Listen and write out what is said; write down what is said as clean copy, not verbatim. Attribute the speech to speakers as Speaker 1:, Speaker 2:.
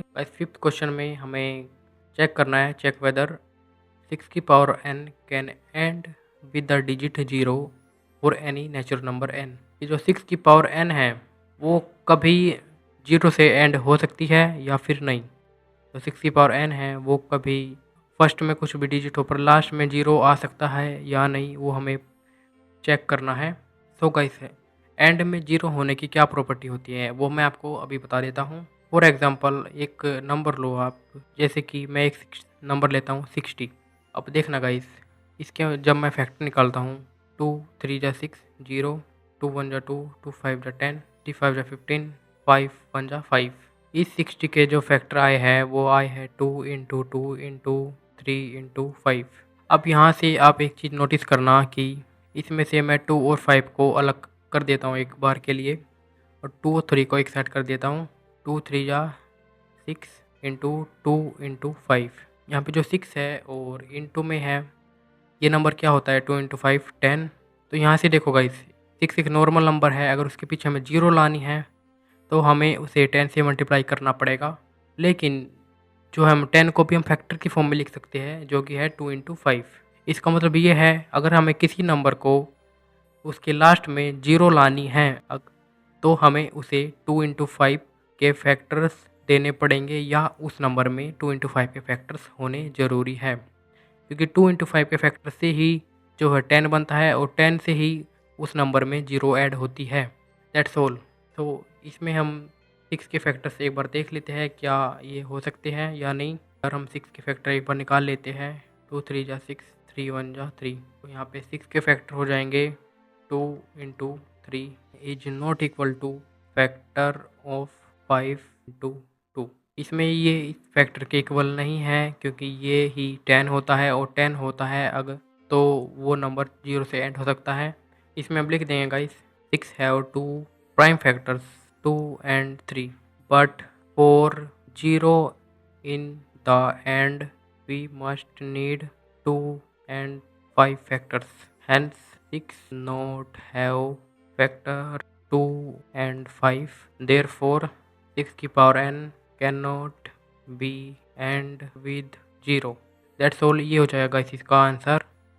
Speaker 1: Guys fifth question में हमें check करना है, चेक वेदर 6 की power n can and with the digit 0 for any natural number n। ये जो 6 की पावर n है वो कभी 0 से एंड हो सकती है या फिर नहीं। तो 6 की पावर n है वो कभी फर्स्ट में कुछ भी डिजिट हो पर लास्ट में 0 आ सकता है या नहीं, वो हमें चेक करना है। सो गाइस है एंड में 0 होने की क्या प्रॉपर्टी होती है वो मैं आपको अभी बता देता हूँ। फॉर एग्जांपल एक नंबर लो आप, जैसे कि मैं एक नंबर लेता हूँ 60। अब देखना गाइस, इसके जब मैं फैक्टर निकालता हूँ 2 3 जा 6 0, 2 1 जा 2, 2 5 जा 10, 3 5 जा 15, 5 1 जा 5। इस 60 के जो फैक्टर आए हैं वो आए हैं 2 इंटू 2 इंटू 3 इंटू 5। अब यहाँ से आप एक चीज़ नोटिस करना कि इसमें से मैं 2 और 5 को अलग कर देता हूँ एक बार के लिए, और 2 और 3 को एक साइड कर देता हूँ। 2 3 जा 6 इंटू 2 इंटू 5। यहाँ पे जो 6 है और इंटू में है, ये नंबर क्या होता है 2 इंटू 5 10। तो यहाँ से देखो गाइस 6 एक नॉर्मल नंबर है, अगर उसके पीछे हमें 0 लानी है तो हमें उसे 10 से मल्टीप्लाई करना पड़ेगा। लेकिन जो हम 10 को भी हम फैक्टर की फॉर्म में लिख सकते हैं जो कि है 2 इंटू 5। इसका मतलब ये है अगर हमें किसी नंबर को उसके लास्ट में 0 लानी है तो हमें उसे 2 इंटू 5 के फैक्टर्स देने पड़ेंगे, या उस नंबर में 2 इंटू 5 के फैक्टर्स होने ज़रूरी है, क्योंकि 2 इंटू 5 के फैक्टर से ही जो है 10 बनता है और 10 से ही उस नंबर में 0 ऐड होती है। That's all. तो इसमें हम 6 के फैक्टर्स एक बार देख लेते हैं क्या ये हो सकते हैं या नहीं। अगर हम 6 के फैक्टर एक बार निकाल लेते हैं, 2 3 जा 6, 3 1 जा 3, तो यहाँ पे 6 के फैक्टर हो जाएंगे 2 into 3 is not equal two factor of 5 into 2। इसमें ये इस फैक्टर के इक्वल नहीं है क्योंकि ये ही 10 होता है, और 10 होता है अगर तो वो नंबर 0 से एंड हो सकता है। इसमें हम लिख देंगे guys 6 have 2 prime factors 2 and 3, but for 0 in the end we must need 2 and 5 factors. Hence 6 not have factor 2 and 5. Therefore 6 की power n cannot be end with 0. That's all। ये हो जाएगा इसका आंसर।